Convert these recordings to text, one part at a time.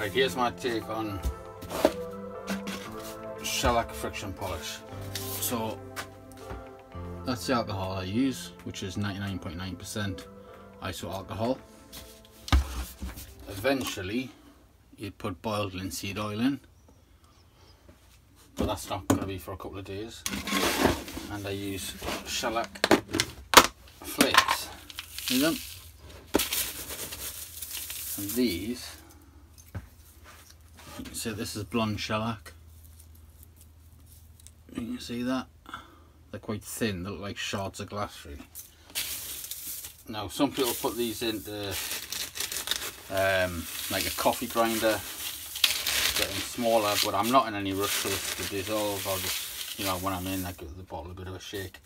Right, here's my take on shellac friction polish. So that's the alcohol I use, which is 99.9% iso alcohol. Eventually you'd put boiled linseed oil in, but that's not going to be for a couple of days. And I use shellac flakes. See them? And these, you can see this is blonde shellac. You can see that? They're quite thin, they look like shards of glass really. Now some people put these into like a coffee grinder, getting smaller, but I'm not in any rush for this to dissolve. I'll just, you know, when I'm in, I give the bottle a bit of a shake.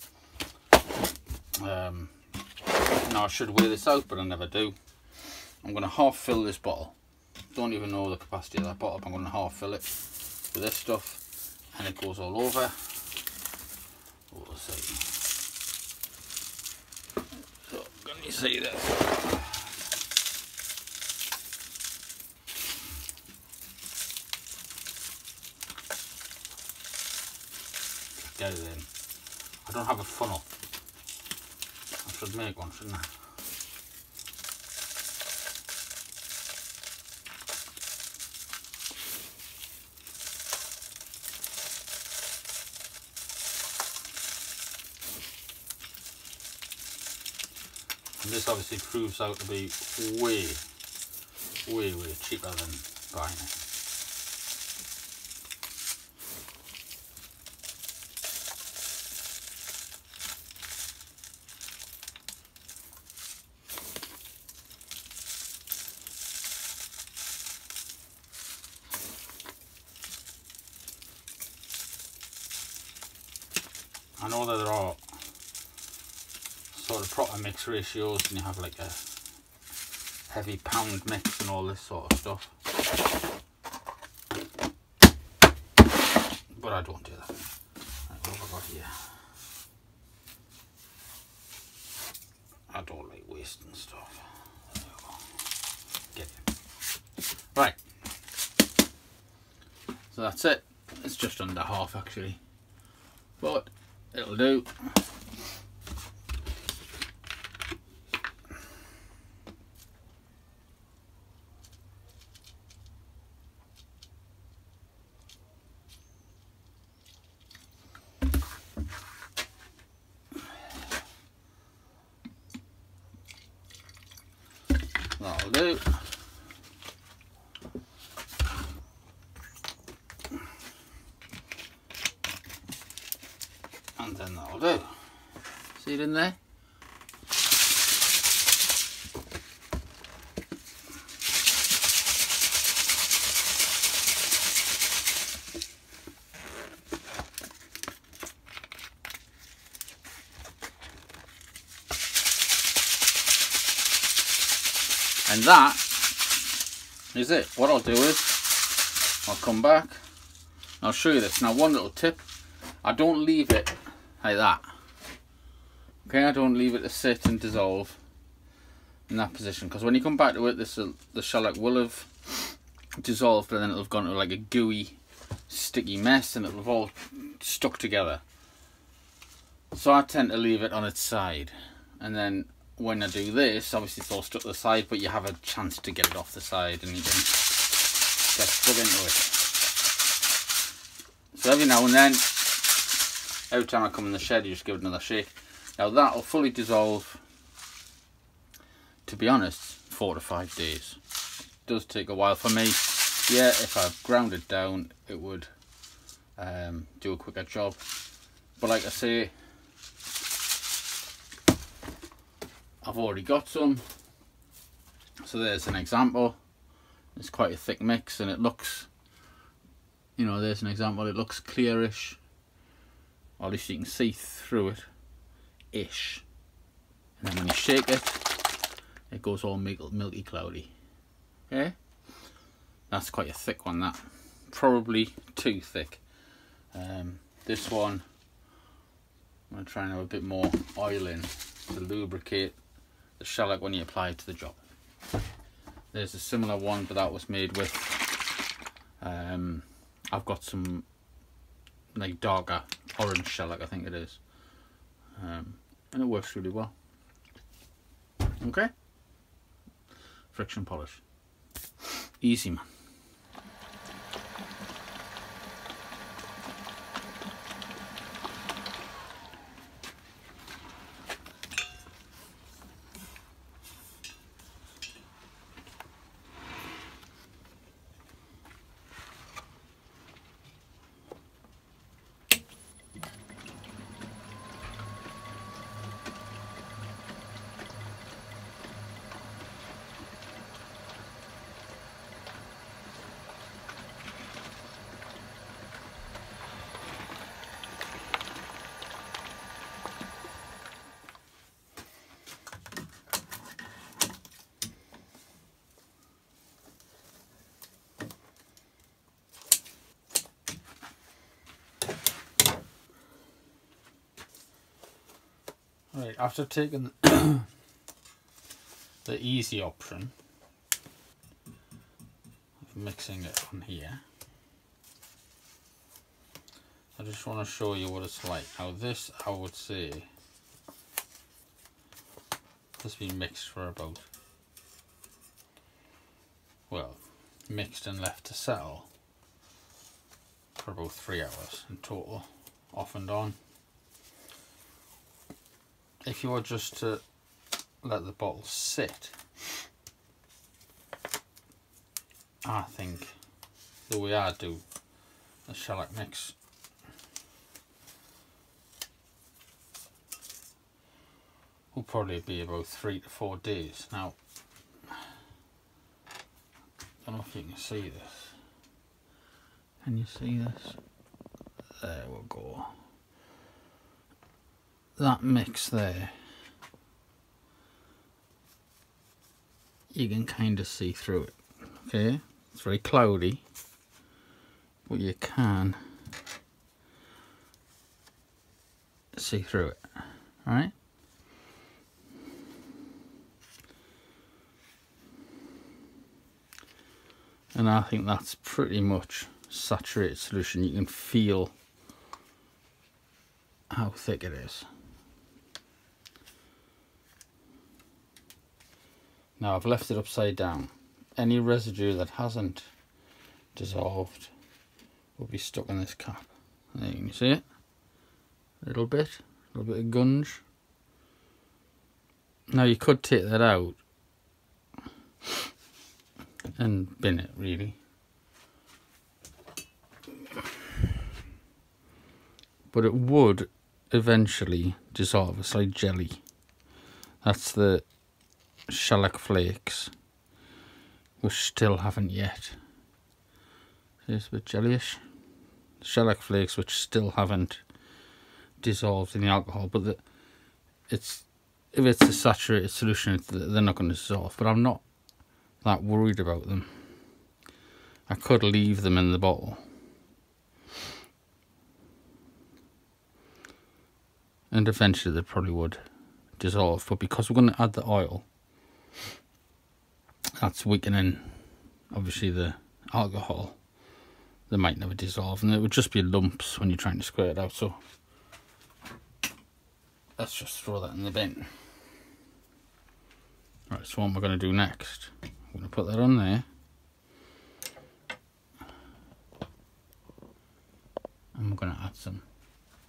Now I should weigh this out, but I never do. I'm going to half fill this bottle. Don't even know the capacity of that bottle, but I'm going to half fill it with this stuff, and it goes all over. We'll see. So can you see this? Get it in. I don't have a funnel. I should make one, shouldn't I? And this obviously proves out to be way cheaper than buying it. I know that there are sort of proper mix ratios, and you have like a heavy pound mix and all this sort of stuff, but I don't do that. Right, what have I got here? I don't like wasting stuff. There we go. Get it. Right, so that's it. It's just under half actually, but it'll do. That'll do. And then that'll do. See it in there? And that is it. What I'll do is I'll come back, I'll show you this. Now one little tip, I don't leave it like that. Okay, I don't leave it to sit and dissolve in that position, because when you come back to it, the shellac will have dissolved, and then it'll have gone to like a gooey, sticky mess, and it'll have all stuck together. So I tend to leave it on its side, and then when I do this, obviously it's all stuck to the side, but you have a chance to get it off the side and you can get stuck into it. So every now and then, every time I come in the shed, you just give it another shake. Now that'll fully dissolve, to be honest, 4 to 5 days. It does take a while for me. Yeah, if I ground it down, it would do a quicker job. But like I say, I've already got some, so there's an example. It's quite a thick mix, and it looks, you know, there's an example. It looks clearish, or at least you can see through it ish, and then when you shake it, it goes all milky cloudy. Okay, that's quite a thick one, that probably too thick. This one I'm going to try and have a bit more oil in to lubricate the shellac when you apply it to the job. There's a similar one, but that was made with I've got some like darker orange shellac, I think it is, and it works really well. Okay, friction polish, easy man. Right, after taking the easy option of mixing it on here, I just want to show you what it's like. Now this, I would say, has been mixed for about, well, mixed and left to settle for about 3 hours in total, off and on. If you were just to let the bottle sit, I think the way I do the shellac mix will probably be about 3 to 4 days. Now, I don't know if you can see this. Can you see this? There we go. That mix there, you can kind of see through it. Okay, it's very cloudy, but you can see through it. All right. And I think that's pretty much saturated solution. You can feel how thick it is. Now I've left it upside down. Any residue that hasn't dissolved will be stuck in this cap. There you can see it. A little bit of gunge. Now you could take that out and bin it really. But it would eventually dissolve. It's like jelly. That's the shellac flakes, which still haven't yet. See, it's a bit jellyish. Shellac flakes which still haven't dissolved in the alcohol, but if it's a saturated solution, they're not going to dissolve. But I'm not that worried about them. I could leave them in the bottle and eventually they probably would dissolve, but because we're going to add the oil, that's weakening obviously the alcohol, they might never dissolve and it would just be lumps when you're trying to square it out. So let's just throw that in the bin. Right, so what we're going to do next, we're going to put that on there and we're going to add some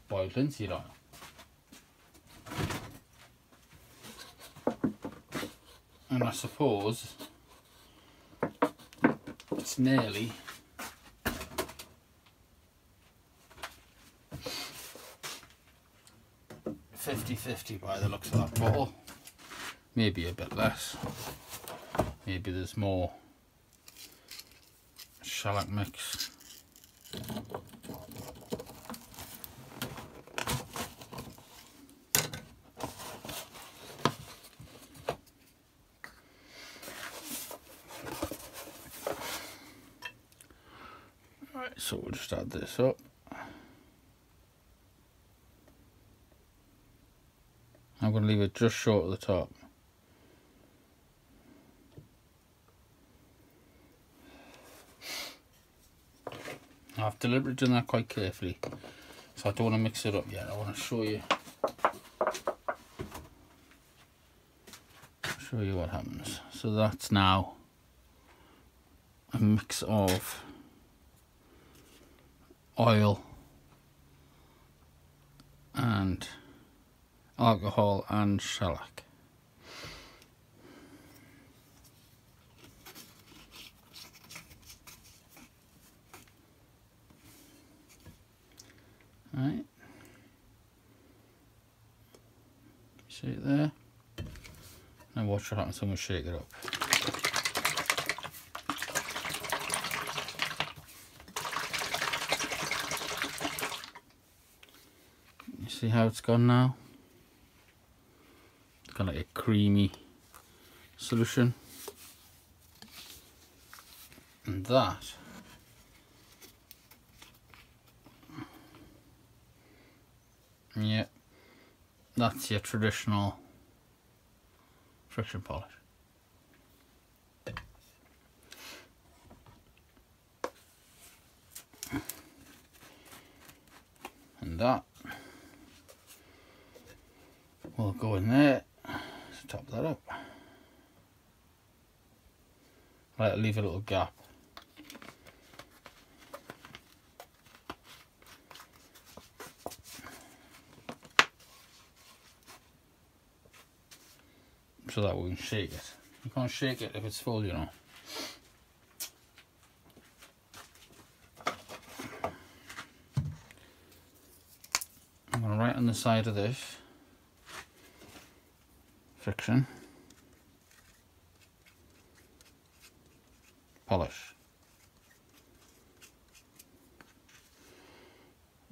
boiled linseed oil. And I suppose it's nearly 50-50 by the looks of that bottle. Maybe a bit less. Maybe there's more shellac mix. Right, so we'll just add this up. I'm going to leave it just short of the top. I've deliberately done that quite carefully, so I don't want to mix it up yet. I want to show you what happens. So that's now a mix of oil and alcohol and shellac. Right, see it there? Now watch what happens when we shake it up. You see how it's gone now? It's got like a creamy solution. And that yeah, that's your traditional friction polish. And that will go in there to top that up. I'll leave a little gap. So that we can shake it. You can't shake it if it's full, you know. I'm going to write on the side of this friction polish.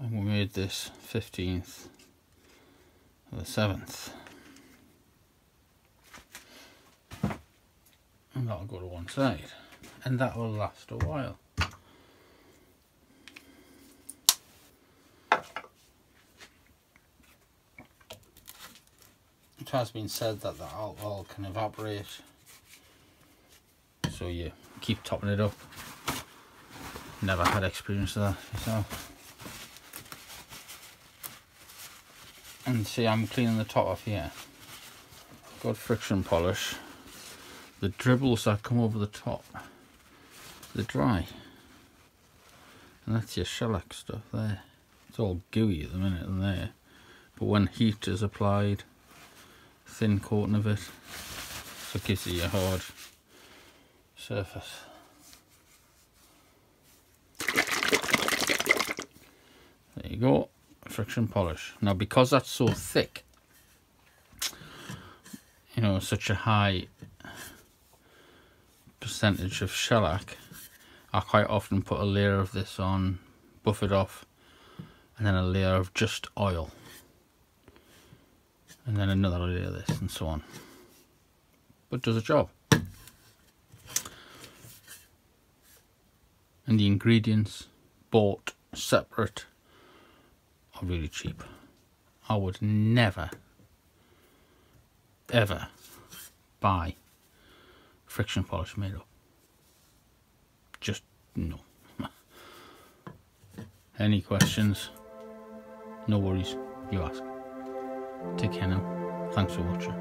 And we made this 15th of the 7th. And that'll go to one side, and that will last a while. It has been said that the alcohol can evaporate, so you keep topping it up. Never had experience of that myself. And see, I'm cleaning the top off here. Got friction polish. The dribbles that come over the top, they're dry. And that's your shellac stuff there. It's all gooey at the minute in there. But when heat is applied, thin coating of it, so it gives you a hard surface. There you go, friction polish. Now because that's so thick, you know, such a high percentage of shellac, I quite often put a layer of this on, buff it off, and then a layer of just oil, and then another layer of this, and so on. But it does a job. And the ingredients bought separate are really cheap. I would never ever buy friction polish made up. Just no. Any questions? No worries, you ask. Take care now. Thanks for watching.